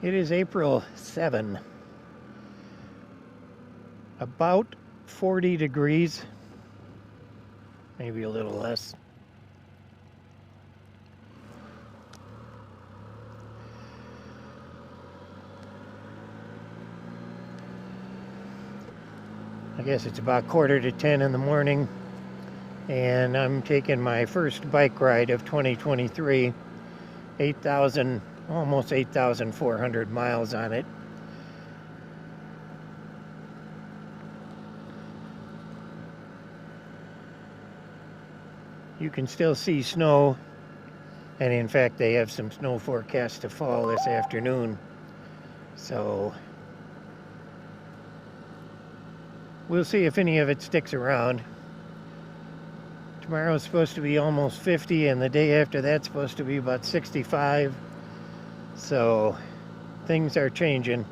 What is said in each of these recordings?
It is April 7, about 40 degrees, maybe a little less. I guess it's about 9:45 in the morning, and I'm taking my first bike ride of 2023, 8,000, almost 8,400 miles on it. You can still see snow, and in fact they have some snow forecast to fall this afternoon. So we'll see if any of it sticks around. Tomorrow's supposed to be almost 50, and the day after that's supposed to be about 65. So things are changing.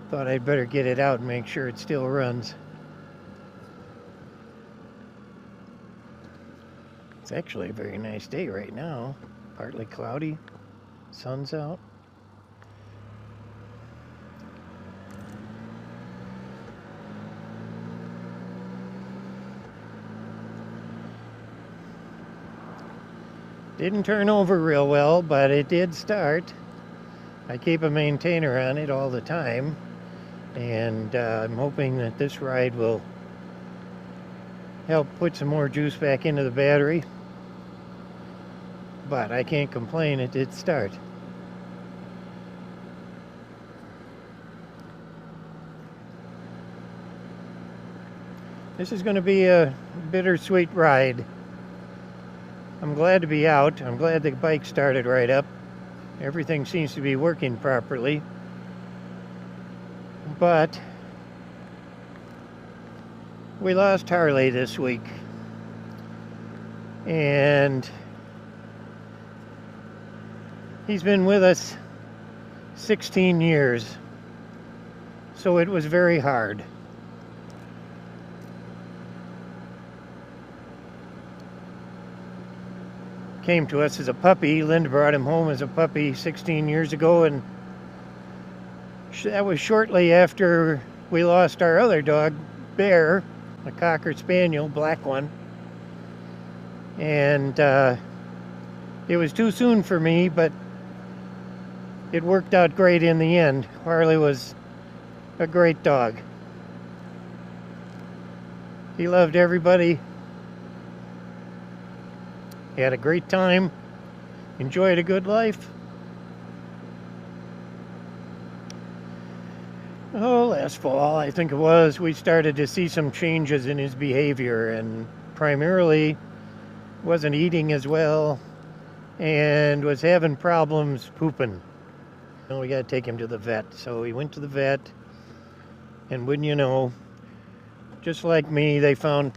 Thought I'd better get it out and make sure it still runs. It's actually a very nice day right now. Partly cloudy, sun's out. Didn't turn over real well, but it did start. I keep a maintainer on it all the time, and I'm hoping that this ride will help put some more juice back into the battery. But I can't complain, it did start. This is going to be a bittersweet ride. I'm glad to be out. I'm glad the bike started right up. Everything seems to be working properly. But we lost Harley this week. And he's been with us 16 years. So it was very hard. Came to us as a puppy. Linda brought him home as a puppy 16 years ago, and that was shortly after we lost our other dog, Bear, a Cocker Spaniel, black one. And it was too soon for me, but it worked out great in the end. Harley was a great dog. He loved everybody. He had a great time, enjoyed a good life. Oh, last fall, I think it was, we started to see some changes in his behavior, and primarily wasn't eating as well and was having problems pooping. And we got to take him to the vet. So we went to the vet, and wouldn't you know, just like me, they found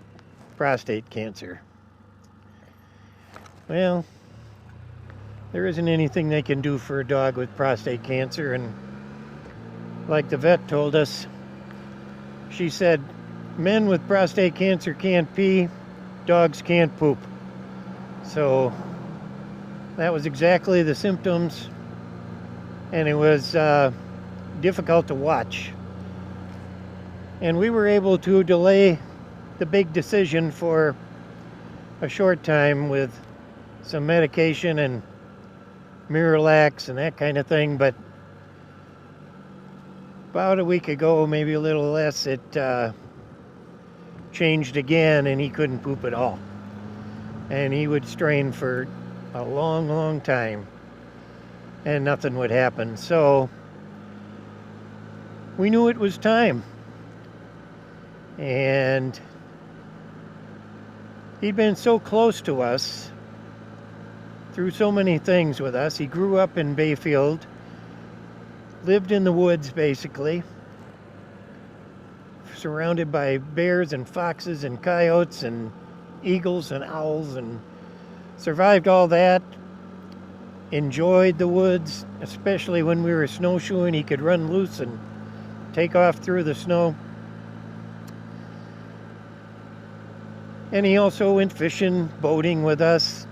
prostate cancer. Well, there isn't anything they can do for a dog with prostate cancer, and like the vet told us, she said, men with prostate cancer can't pee, dogs can't poop. So that was exactly the symptoms, and it was difficult to watch. And we were able to delay the big decision for a short time with some medication and Miralax and that kind of thing, but about a week ago, maybe a little less, it changed again, and he couldn't poop at all. And he would strain for a long, long time, and nothing would happen. So we knew it was time. And he'd been so close to us through so many things with us. He grew up in Bayfield, lived in the woods basically, surrounded by bears and foxes and coyotes and eagles and owls, and survived all that. Enjoyed the woods, especially when we were snowshoeing. He could run loose and take off through the snow. And he also went fishing, boating with us,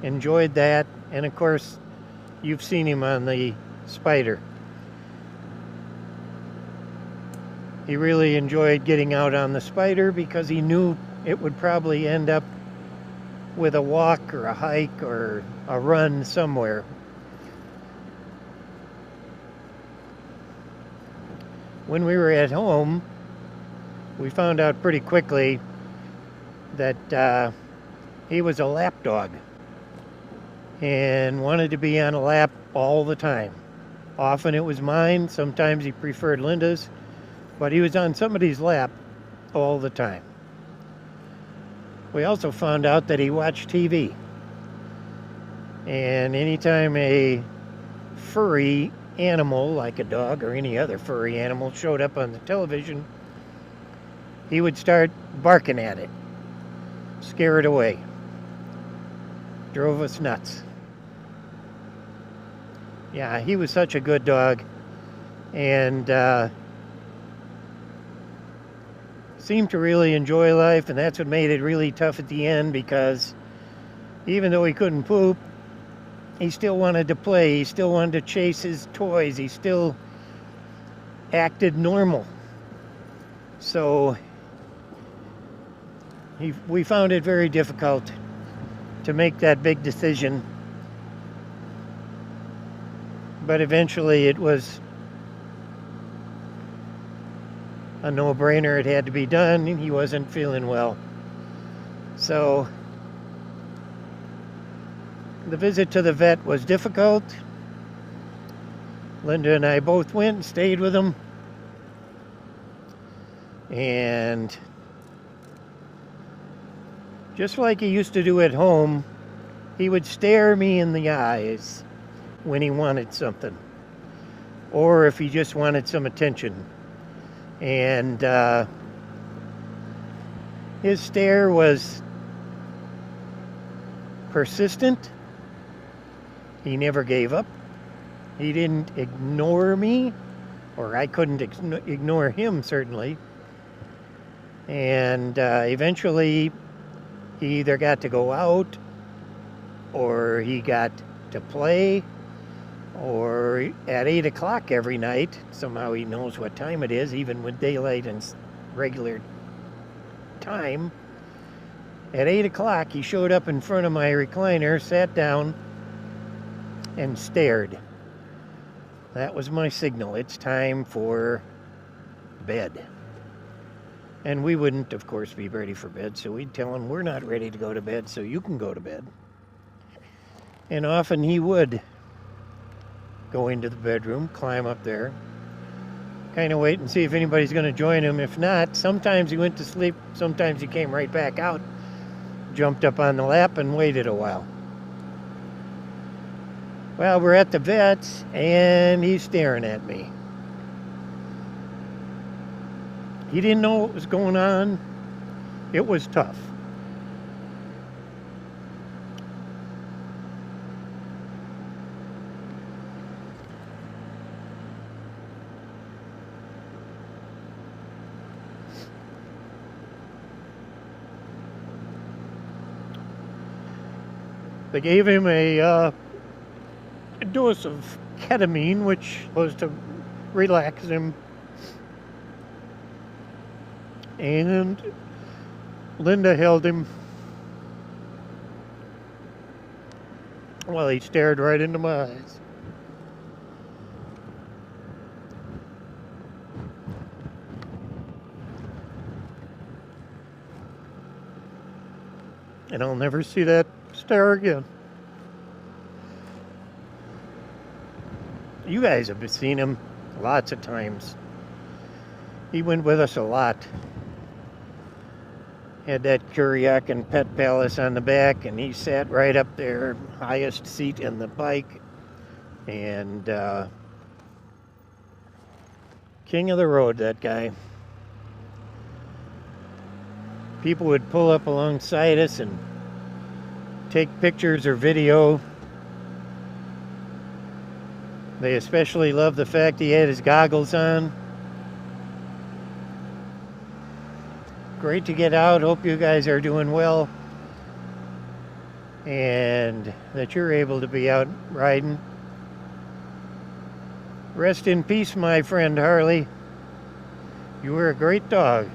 enjoyed that. And of course, you've seen him on the Spider. He really enjoyed getting out on the Spider because he knew it would probably end up with a walk or a hike or a run somewhere. When we were at home, we found out pretty quickly that he was a lap dog and wanted to be on a lap all the time. Often it was mine, sometimes he preferred Linda's, but he was on somebody's lap all the time. We also found out that he watched TV. And anytime a furry animal, like a dog or any other furry animal, showed up on the television, he would start barking at it, scare it away. Drove us nuts. Yeah, he was such a good dog, and seemed to really enjoy life, and that's what made it really tough at the end, because even though he couldn't poop, he still wanted to play, he still wanted to chase his toys, he still acted normal. So we found it very difficult to make that big decision, but eventually it was a no-brainer. It had to be done, and he wasn't feeling well. So the visit to the vet was difficult. Linda and I both went and stayed with him. And just like he used to do at home, he would stare me in the eyes when he wanted something, or if he just wanted some attention. And his stare was persistent. He never gave up. He didn't ignore me, or I couldn't ignore him, certainly. And eventually, he either got to go out, or he got to play, or at 8 o'clock every night, somehow he knows what time it is, even with daylight and regular time. At 8 o'clock, he showed up in front of my recliner, sat down, and stared. That was my signal. It's time for bed. And we wouldn't, of course, be ready for bed, so we'd tell him, we're not ready to go to bed, so you can go to bed. And often he would go into the bedroom, climb up there, kind of wait and see if anybody's going to join him. If not, sometimes he went to sleep, sometimes he came right back out, jumped up on the lap, and waited a while. Well, we're at the vet's, and he's staring at me. He didn't know what was going on. It was tough. They gave him a dose of ketamine, which was to relax him. And Linda held him while he stared right into my eyes. And I'll never see that stare again. You guys have seen him lots of times. He went with us a lot. Had that Kuryakin Pet Palace on the back, and he sat right up there, highest seat in the bike, and king of the road, that guy. People would pull up alongside us and take pictures or video. They especially loved the fact he had his goggles on. Great to get out. Hope you guys are doing well, and that you're able to be out riding. Rest in peace, my friend Harley. You were a great dog.